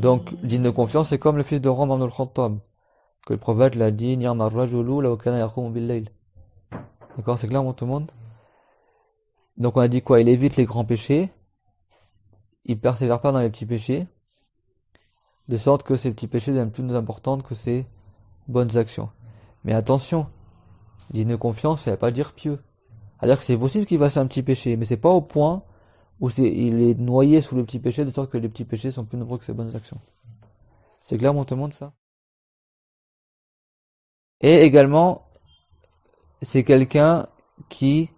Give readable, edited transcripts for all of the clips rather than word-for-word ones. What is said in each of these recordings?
Donc, digne de confiance, c'est comme le fils de Omar ibn al-Khattab, que le prophète l'a dit, Ni'ma ar-rajulu law kana yaqumu bil-layl. D'accord, c'est clair pour tout le monde? Donc on a dit quoi? Il évite les grands péchés, il persévère pas dans les petits péchés, de sorte que ces petits péchés deviennent plus importants que ses bonnes actions. Mais attention, digne de confiance, ça veut pas dire pieux. C'est-à-dire que c'est possible qu'il fasse un petit péché, mais c'est pas au point où il est noyé sous le petit péché, de sorte que les petits péchés sont plus nombreux que ses bonnes actions. C'est clair pour tout le monde ça? Et également, c'est quelqu'un qui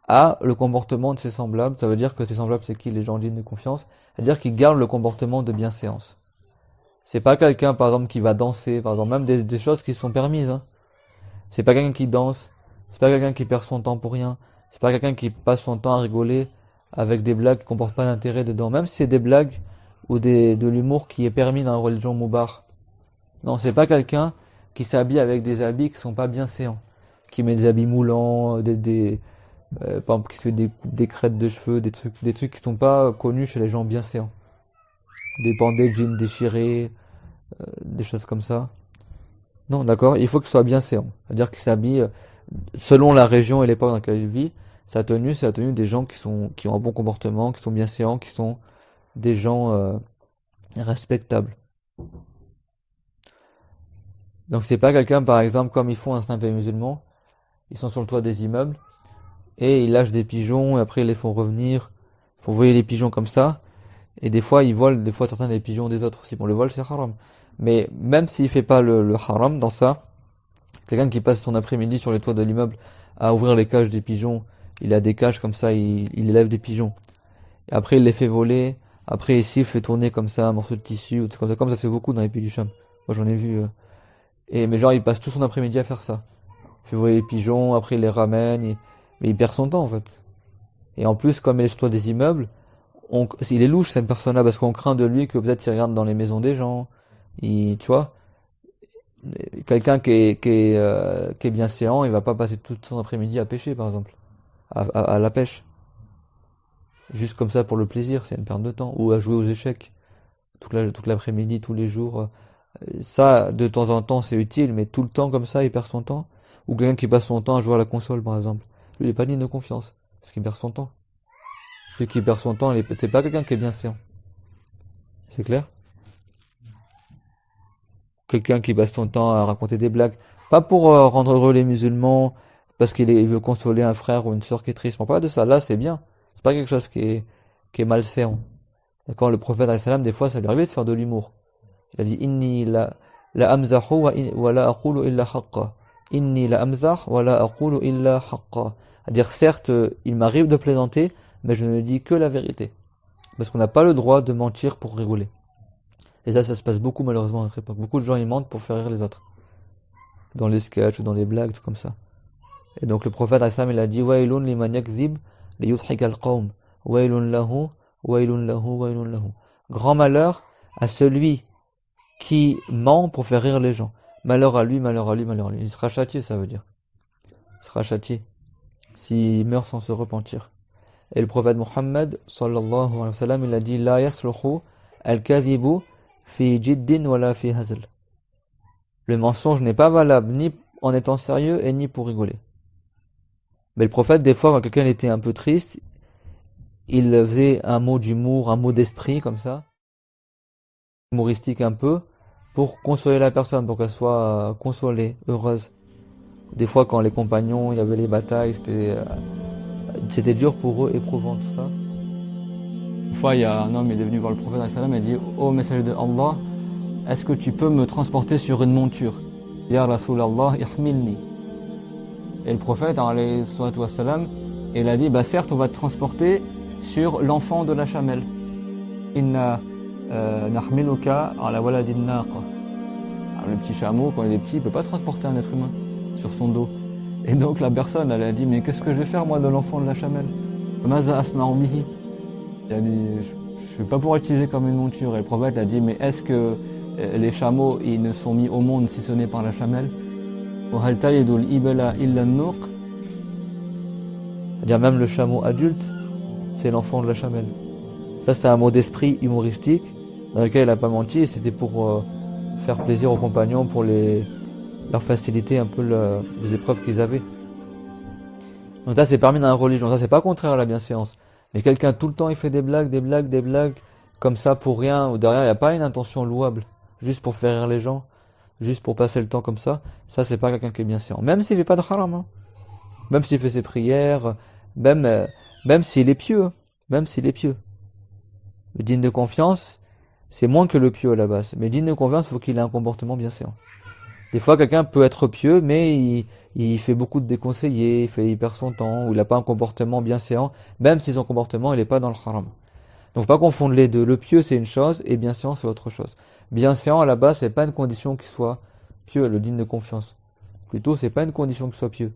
a le comportement de ses semblables. Ça veut dire que ses semblables, c'est qui? Les gens dignes de confiance. C'est-à-dire qu'il garde le comportement de bienséance. C'est pas quelqu'un, par exemple, qui va danser, par exemple, même des choses qui sont permises, hein. C'est pas quelqu'un qui danse, c'est pas quelqu'un qui perd son temps pour rien, c'est pas quelqu'un qui passe son temps à rigoler avec des blagues qui comportent pas d'intérêt dedans, même si c'est des blagues ou de l'humour qui est permis dans la religion moubar. Non, c'est pas quelqu'un qui s'habille avec des habits qui sont pas bienséants, qui met des habits moulants, par exemple, qui se fait des crêtes de cheveux, des trucs qui sont pas connus chez les gens bienséants. Des bandés de jeans déchirés, des choses comme ça. Non, d'accord, il faut qu'il soit bienséant. C'est-à-dire qu'il s'habille selon la région et l'époque dans laquelle il vit. Sa tenue, c'est la tenue des gens qui ont un bon comportement, qui sont bienséants, qui sont des gens respectables. Donc c'est pas quelqu'un, par exemple, comme ils font un certain pays musulman, ils sont sur le toit des immeubles, et ils lâchent des pigeons, et après ils les font revenir, pour voler les pigeons comme ça, et des fois ils volent, des fois certains des pigeons des autres aussi. Bon, le vol c'est haram. Mais même s'il fait pas le haram dans ça, quelqu'un qui passe son après-midi sur les toits de l'immeuble à ouvrir les cages des pigeons, il a des cages comme ça, il élève des pigeons. Et après il les fait voler, après ici il fait tourner comme ça un morceau de tissu, ou comme ça se fait beaucoup dans les pays du Cham. Moi j'en ai vu. Mais genre il passe tout son après-midi à faire ça. Il fait voler les pigeons, après il les ramène, mais il perd son temps en fait. Et en plus, comme il est sur le toit des immeubles, il est louche cette personne-là, parce qu'on craint de lui que peut-être il regarde dans les maisons des gens. Tu vois, quelqu'un qui est bienséant, il va pas passer tout son après-midi à pêcher, par exemple, à la pêche. Juste comme ça pour le plaisir, c'est une perte de temps. Ou à jouer aux échecs toute l'après-midi, tous les jours. Ça, de temps en temps, c'est utile, mais tout le temps comme ça, il perd son temps. Ou quelqu'un qui passe son temps à jouer à la console, par exemple. Lui, il est pas digne de confiance, parce qu'il perd son temps. Celui qui perd son temps, c'est pas quelqu'un qui est bienséant. C'est clair? Quelqu'un qui passe son temps à raconter des blagues, pas pour rendre heureux les musulmans, parce il veut consoler un frère ou une sœur qui est triste. On parle de ça, là c'est bien. C'est pas quelque chose qui est malséant. D'accord, le prophète alayhi salam, des fois ça lui arrivait de faire de l'humour. Il a dit inni la amzahu wa la aqulu illa haqqa. Inni la amzah wa la aqulu illa haqqa. C'est-à-dire certes, il m'arrive de plaisanter, mais je ne dis que la vérité. Parce qu'on n'a pas le droit de mentir pour rigoler. Et ça se passe beaucoup malheureusement à notre époque. Beaucoup de gens ils mentent pour faire rire les autres. Dans les sketchs ou dans les blagues, tout comme ça. Et donc le prophète Assam il a dit Wailun liman yakzib liyudhika al-qawm. Wailun lahu, wailun lahu, wailun lahu. Grand malheur à celui qui ment pour faire rire les gens. Malheur à lui, malheur à lui, malheur à lui. Il sera châtié, ça veut dire. Il sera châtié s'il meurt sans se repentir. Et le prophète Muhammad sallallahu alayhi wa sallam il a dit La yasluhu al-kadhibu fi jiddin wala fi hazl. Le mensonge n'est pas valable ni en étant sérieux et ni pour rigoler. Mais le prophète, des fois, quand quelqu'un était un peu triste, il faisait un mot d'humour, un mot d'esprit, comme ça, humoristique un peu, pour consoler la personne, pour qu'elle soit consolée, heureuse. Des fois, quand les compagnons, il y avait les batailles, c'était dur pour eux, éprouvant tout ça. Une fois, il y a un homme qui est venu voir le prophète et il dit Ô messager de Allah, est-ce que tu peux me transporter sur une monture? Ya Rasulallah, ihmilni. Et le prophète, alayhi salatu wassalam, il a dit certes, on va te transporter sur l'enfant de la chamelle. Inna nahmiluka ala waladin naqa. Le petit chameau, quand il est petit, il peut pas transporter un être humain sur son dos. Et donc la personne, elle a dit mais qu'est-ce que je vais faire moi de l'enfant de la chamelle? Maza asna'u bihi. Il a dit je vais pas pouvoir l'utiliser comme une monture. Et le prophète a dit mais est-ce que les chameaux ils ne sont mis au monde si ce n'est par la chamelle? C'est-à-dire même le chameau adulte, c'est l'enfant de la chamelle. Ça c'est un mot d'esprit humoristique dans lequel il a pas menti, et c'était pour faire plaisir aux compagnons, pour leur faciliter un peu les épreuves qu'ils avaient. Donc ça, c'est permis dans la religion. Ça, c'est pas contraire à la bienséance. Mais quelqu'un, tout le temps, il fait des blagues, des blagues, des blagues, comme ça, pour rien, ou derrière, il n'y a pas une intention louable. Juste pour faire rire les gens, juste pour passer le temps comme ça, c'est pas quelqu'un qui est bienséant. Même s'il fait pas de haram, hein. Même s'il fait ses prières, même, euh, même s'il est pieux, hein. Même s'il est pieux. Le digne de confiance, c'est moins que le pieux à la base. Mais digne de confiance, il faut qu'il ait un comportement bienséant. Des fois, quelqu'un peut être pieux, mais il fait beaucoup de déconseillés, il perd son temps, ou il n'a pas un comportement bienséant, même si son comportement il n'est pas dans le haram. Donc, pas confondre les deux. Le pieux, c'est une chose, et bienséant, c'est autre chose. Bienséant, à la base, c'est pas une condition qu'il soit pieux, le digne de confiance. Plutôt, c'est pas une condition qu'il soit pieux.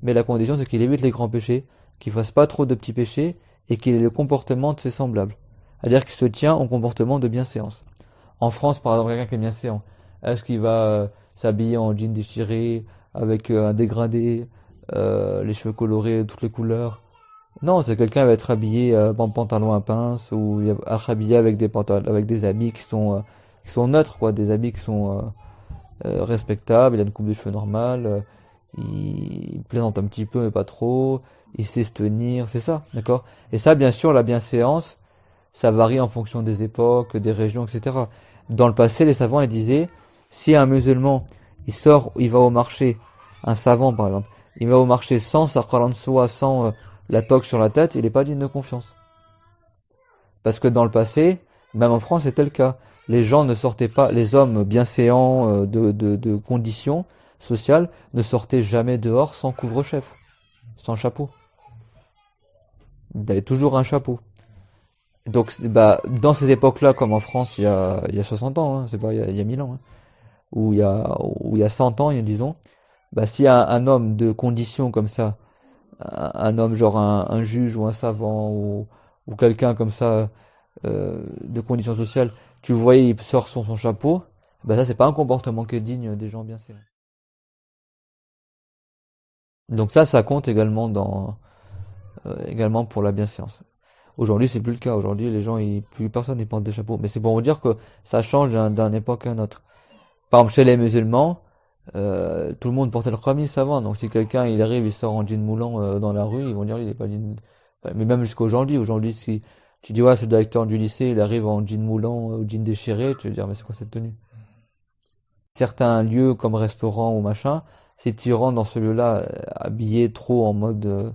Mais la condition, c'est qu'il évite les grands péchés, qu'il fasse pas trop de petits péchés, et qu'il ait le comportement de ses semblables. C'est-à-dire qu'il se tient au comportement de bienséance. En France, par exemple, quelqu'un qui est bienséant, est-ce qu'il va s'habiller en jean déchiré, avec un dégradé, les cheveux colorés, toutes les couleurs? Non, c'est quelqu'un qui va être habillé en pantalon à pince, ou il va être habillé avec des pantalons, avec des habits qui sont neutres, quoi, des habits qui sont respectables. Il a une coupe de cheveux normale, il plaisante un petit peu, mais pas trop. Il sait se tenir, c'est ça, d'accord? Et ça, bien sûr, la bienséance, ça varie en fonction des époques, des régions, etc. Dans le passé, les savants ils disaient, si un musulman il sort, il va au marché, un savant par exemple, il va au marché sans sa de soie, sans la toque sur la tête, il n'est pas digne de confiance. Parce que dans le passé, même en France, c'était le cas. Les gens ne sortaient pas, les hommes bienséants de conditions sociales ne sortaient jamais dehors sans couvre-chef, sans chapeau. Ils avaient toujours un chapeau. Donc, bah, dans ces époques-là, comme en France, il y a 60 ans, hein, c'est pas il y a 1000 ans, hein, ou il y a 100 ans, disons, bah, s'il y a un homme de condition comme ça, un homme genre un juge ou un savant ou quelqu'un comme ça de condition sociale, tu le voyais, il sort son chapeau, bah ça c'est pas un comportement qui est digne des gens bien séants. Donc ça compte également également pour la bienséance. Aujourd'hui, c'est plus le cas. Aujourd'hui, plus personne n'y porte des chapeaux. Mais c'est pour vous dire que ça change d'un époque à un autre. Par exemple, chez les musulmans, tout le monde portait le khamis avant. Donc, si quelqu'un il arrive, il sort en jean moulant dans la rue, ils vont dire il est pas jean. Mais même jusqu'à aujourd'hui, si tu dis ouais, c'est le directeur du lycée, il arrive en jean moulant ou jean déchiré, tu vas dire mais c'est quoi cette tenue? Certains lieux comme restaurant ou machin, si tu rentres dans ce lieu-là habillé trop en mode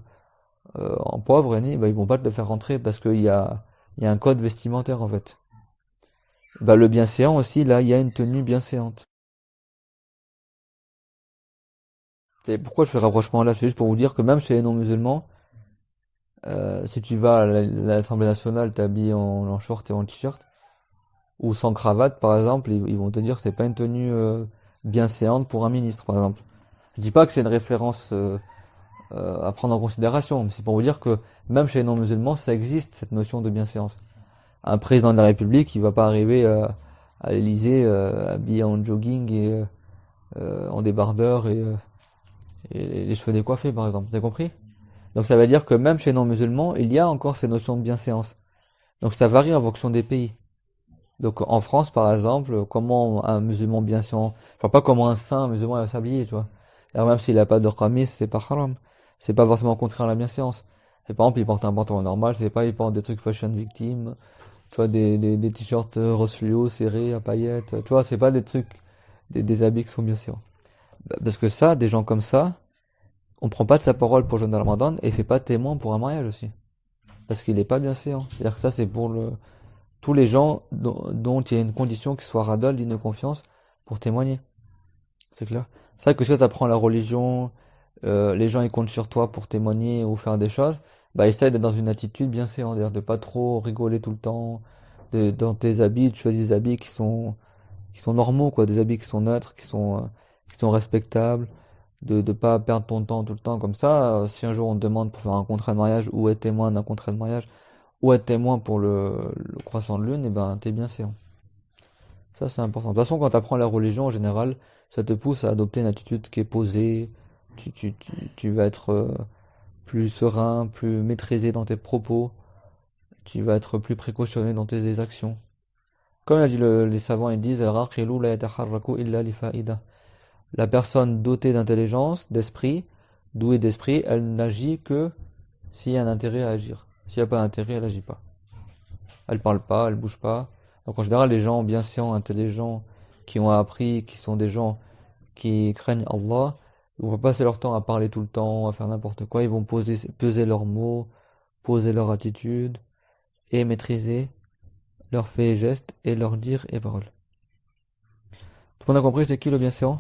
en pauvre, bah, ils vont pas te le faire rentrer parce il y a un code vestimentaire en fait. Bah, le bienséant aussi, là, il y a une tenue bienséante. C'est pourquoi je fais le rapprochement là, c'est juste pour vous dire que même chez les non-musulmans, si tu vas à l'Assemblée nationale, t'es habillé en short et en t-shirt, ou sans cravate par exemple, ils vont te dire que c'est pas une tenue bienséante pour un ministre par exemple. Je dis pas que c'est une référence à prendre en considération, mais c'est pour vous dire que même chez les non-musulmans, ça existe cette notion de bienséance. Un président de la République, il va pas arriver à l'Élysée habillé en jogging et en débardeur et les cheveux décoiffés, par exemple. T'as compris? Donc ça veut dire que même chez les non-musulmans, il y a encore ces notions de bienséance. Donc ça varie en fonction des pays. Donc en France, par exemple, comment un musulman bienséant, enfin pas comment un saint musulman va s'habiller, tu vois. Alors même s'il a pas de khamis, c'est pas haram. C'est pas forcément contraire à la bienséance. Et par exemple, il porte un pantalon normal, c'est pas il porte des trucs fashion victime, tu vois, des t-shirts rose fluo, serrés, à paillettes, tu vois, c'est pas des trucs, des habits qui sont bienséants. Parce que ça, des gens comme ça, on prend pas de sa parole pour jeûner le Ramadan et fait pas témoin pour un mariage aussi. Parce qu'il est pas bienséant. C'est-à-dire que ça, c'est pour tous les gens dont il y a une condition qui soit radol, digne de confiance, pour témoigner. C'est clair? C'est vrai que si tu apprends la religion, les gens ils comptent sur toi pour témoigner ou faire des choses, bah essaye d'être dans une attitude bienséante, c'est-à-dire de pas trop rigoler tout le temps, dans tes habits, tu choisis des habits qui sont normaux, quoi, des habits qui sont neutres, qui sont respectables, de pas perdre ton temps tout le temps comme ça. Si un jour on te demande pour faire un contrat de mariage ou être témoin d'un contrat de mariage ou être témoin pour le croissant de lune, et ben t'es bien séant. Ça c'est important. De toute façon, quand tu apprends la religion en général, ça te pousse à adopter une attitude qui est posée. Tu vas être plus serein, plus maîtrisé dans tes propos. Tu vas être plus précautionné dans tes actions. Comme a dit les savants, ils disent Al-Raqilu la yataharraku illa li fa'ida. La personne dotée d'intelligence, d'esprit, douée d'esprit, elle n'agit que s'il y a un intérêt à agir. S'il n'y a pas d'intérêt, elle n'agit pas. Elle parle pas, elle bouge pas. Donc en général, les gens bienséants, intelligents, qui ont appris, qui sont des gens qui craignent Allah, ils vont pas passer leur temps à parler tout le temps, à faire n'importe quoi. Ils vont peser leurs mots, poser leur attitude et maîtriser leurs faits et gestes et leurs dires et paroles. Tout le monde a compris c'est qui le bienséant?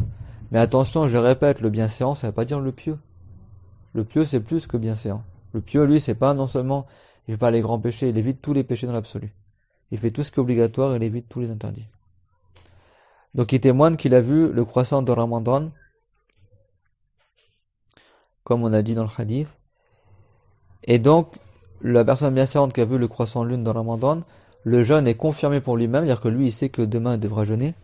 Mais attention, je répète, le bienséant, ça veut pas dire le pieux. Le pieux, c'est plus que bienséant. Le pieux, lui, c'est pas non seulement, il fait pas les grands péchés, il évite tous les péchés dans l'absolu. Il fait tout ce qui est obligatoire et il évite tous les interdits. Donc il témoigne qu'il a vu le croissant de Ramadan, comme on a dit dans le hadith. Et donc, la personne bienséante qui a vu le croissant lune dans Ramadan, le jeûne est confirmé pour lui-même, c'est-à-dire que lui, il sait que demain il devra jeûner.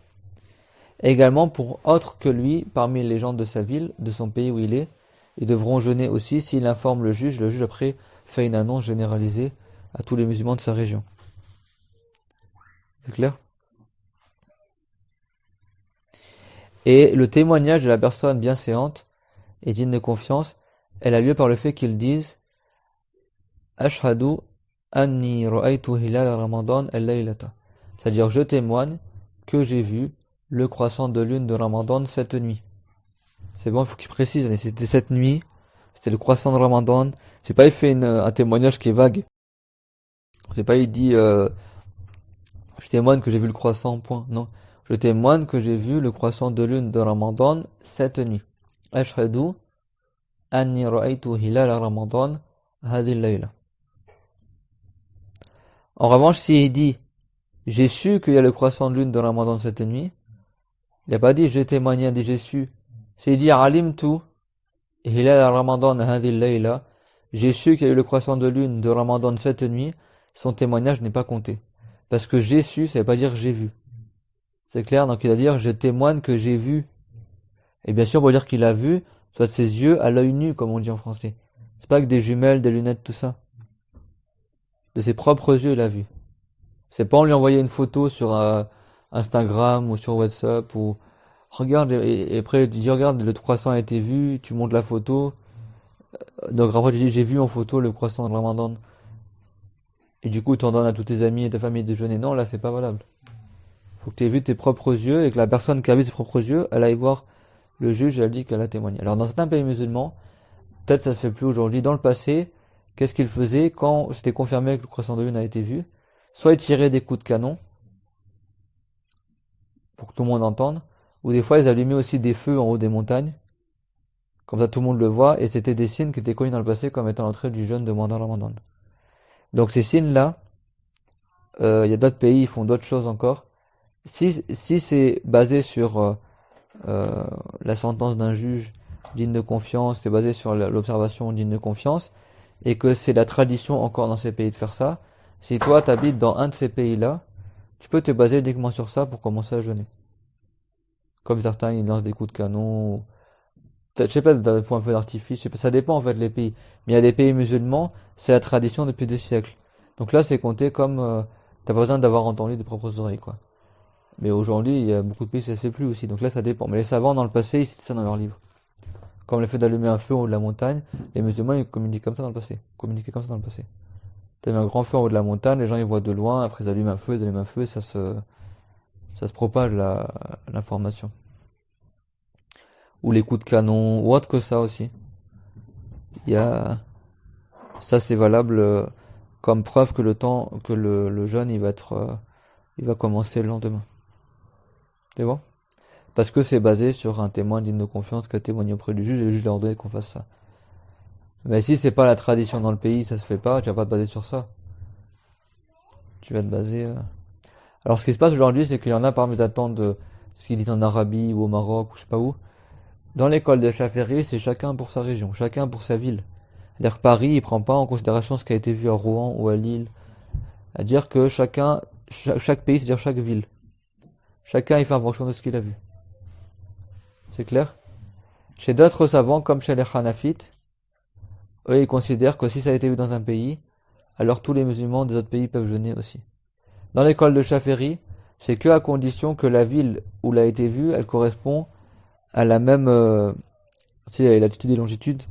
Et également pour autres que lui, parmi les gens de sa ville, de son pays où il est, ils devront jeûner aussi s'il informe le juge après fait une annonce généralisée à tous les musulmans de sa région. C'est clair? Et le témoignage de la personne bienséante et digne de confiance, elle a lieu par le fait qu'ils disent Ashhadu anni ra'aytu hilal Ramadan al-laylata. C'est-à-dire je témoigne que j'ai vu le croissant de lune de Ramadan cette nuit. C'est bon, il faut qu'il précise, mais c'était cette nuit, c'était le croissant de Ramadan. C'est pas il fait un témoignage qui est vague. C'est pas il dit je témoigne que j'ai vu le croissant, point. Non. Je témoigne que j'ai vu le croissant de lune de Ramadan cette nuit. Ashhadu anni ra'aytu hilal Ramadan hadhihi al-layla. En revanche, s'il dit j'ai su qu'il y a le croissant de lune de Ramadan cette nuit, il n'a pas dit j'ai témoigné, il dit j'ai su. S'il dit alimtu hilal Ramadan hadhihi al-layla, j'ai su qu'il y a eu le croissant de lune de Ramadan cette nuit, son témoignage n'est pas compté. Parce que j'ai su, ça veut pas dire j'ai vu. C'est clair, donc il va dire je témoigne que j'ai vu. Et bien sûr, on va dire qu'il a vu, soit de ses yeux à l'œil nu, comme on dit en français. C'est pas que des jumelles, des lunettes, tout ça. De ses propres yeux, il a vu. C'est pas on lui envoyer une photo sur Instagram ou sur WhatsApp ou regarde et après tu dis regarde le croissant a été vu, tu montres la photo. Donc après tu dis j'ai vu en photo le croissant de Ramadan. Et du coup tu en donnes à tous tes amis et ta famille déjeuner. Non, là c'est pas valable. Faut que tu aies vu tes propres yeux et que la personne qui a vu ses propres yeux, elle aille voir le juge et elle dit qu'elle a témoigné. Alors dans certains pays musulmans, peut-être ça se fait plus aujourd'hui. Dans le passé, qu'est-ce qu'ils faisaient quand c'était confirmé que le croissant de lune a été vu? Soit ils tiraient des coups de canon pour que tout le monde entende, ou des fois ils allumaient aussi des feux en haut des montagnes, comme ça tout le monde le voit, et c'était des signes qui étaient connus dans le passé comme étant l'entrée du jeûne de Ramadan. Donc ces signes-là, il y a d'autres pays, ils font d'autres choses encore. Si c'est basé sur la sentence d'un juge digne de confiance, c'est basé sur l'observation digne de confiance, et que c'est la tradition encore dans ces pays de faire ça, si toi t'habites dans un de ces pays-là, tu peux te baser uniquement sur ça pour commencer à jeûner. Comme certains, ils lancent des coups de canon, je sais pas, d'un point de vue d'artifice, je sais pas, ça dépend en fait les pays. Mais il y a des pays musulmans, c'est la tradition depuis des siècles. Donc là, c'est compté comme, t'as pas besoin d'avoir entendu des propres oreilles, quoi. Mais aujourd'hui, il y a beaucoup de pays, ça se fait plus aussi. Donc là, ça dépend. Mais les savants, dans le passé, ils citent ça dans leurs livres. Comme le fait d'allumer un feu en haut de la montagne, les musulmans, ils communiquaient comme ça dans le passé. Communiquaient comme ça dans le passé. T'as un grand feu en haut de la montagne, les gens ils voient de loin, après ils allument un feu, et ça se propage l'information. Ou les coups de canon, ou autre que ça aussi. Il y a, ça c'est valable comme preuve que le jeûne il va commencer le lendemain. C'est bon? Parce que c'est basé sur un témoin digne de confiance qui a témoigné auprès du juge et le juge leur a ordonné qu'on fasse ça. Mais si c'est pas la tradition dans le pays, ça se fait pas, tu vas pas te baser sur ça. Tu vas te baser. Alors ce qui se passe aujourd'hui, c'est qu'il y en a parmi les attentes de ce qu'ils disent en Arabie ou au Maroc ou je sais pas où. Dans l'école de Chaferie, c'est chacun pour sa région, chacun pour sa ville. C'est-à-dire que Paris, il prend pas en considération ce qui a été vu à Rouen ou à Lille. C'est-à-dire que chaque pays, c'est-à-dire chaque ville. Chacun il fait en fonction de ce qu'il a vu. C'est clair? Chez d'autres savants, comme chez les Hanafites, eux ils considèrent que si ça a été vu dans un pays, alors tous les musulmans des autres pays peuvent jeûner aussi. Dans l'école de Chaferie, C'est que à condition que la ville où l'a été vue, elle correspond à la même, tu sais, latitude et longitude,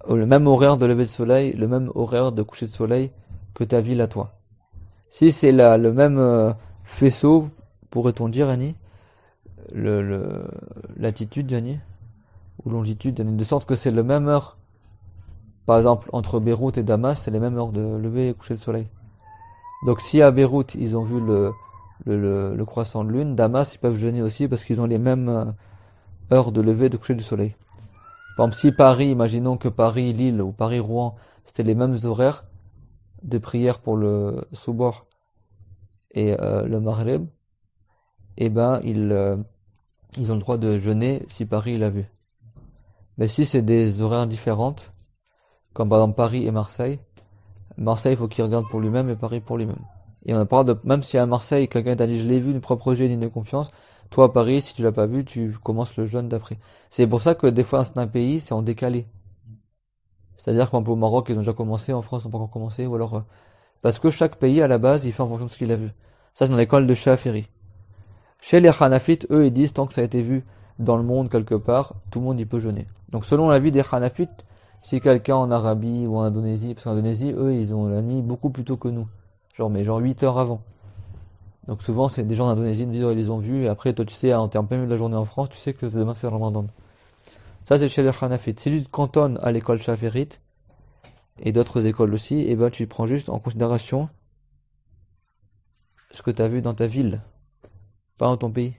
le même horaire de lever de soleil, le même horaire de coucher de soleil que ta ville à toi. Si c'est le même faisceau, pourrait-on dire, Annie, le latitude, Annie, ou longitude, Annie, de sorte que c'est le même heure. Par exemple, entre Beyrouth et Damas, c'est les mêmes heures de lever et coucher de soleil. Donc si à Beyrouth, ils ont vu le croissant de lune, Damas, ils peuvent jeûner aussi parce qu'ils ont les mêmes heures de lever et de coucher du soleil. Par exemple, si Paris, imaginons que Paris, Lille ou Paris-Rouen, c'était les mêmes horaires de prière pour le Soubor et le Maghreb, eh ben ils ont le droit de jeûner si Paris l'a vu. Mais si c'est des horaires différentes, comme par exemple Paris et Marseille, Marseille il faut qu'il regarde pour lui-même et Paris pour lui-même. Et on a pas de, même si à Marseille quelqu'un t'a dit je l'ai vu, une propre jet digne de confiance, toi à Paris si tu l'as pas vu, tu commences le jeûne d'après. C'est pour ça que des fois dans certains pays c'est en décalé. C'est-à-dire qu'au Maroc ils ont déjà commencé, en France ils n'ont pas encore commencé, ou alors parce que chaque pays à la base il fait en fonction de ce qu'il a vu. Ça c'est dans l'école de Shafi'i. Chez les Hanafites, eux, ils disent tant que ça a été vu dans le monde quelque part, tout le monde y peut jeûner. Donc selon l'avis des Hanafites, si quelqu'un en Arabie ou en Indonésie, parce qu'en Indonésie, eux, ils ont la nuit beaucoup plus tôt que nous. Genre 8 heures avant. Donc souvent, c'est des gens d'Indonésie qui disent, oh, ils les ont vus, et après, toi, tu sais, en plein milieu de la journée en France, tu sais que demain c'est le Ramadan. Ça, c'est chez les Hanafites. Si tu te cantonnes à l'école Shafirite, et d'autres écoles aussi, et ben, tu prends juste en considération ce que tu as vu dans ta ville, pas dans ton pays.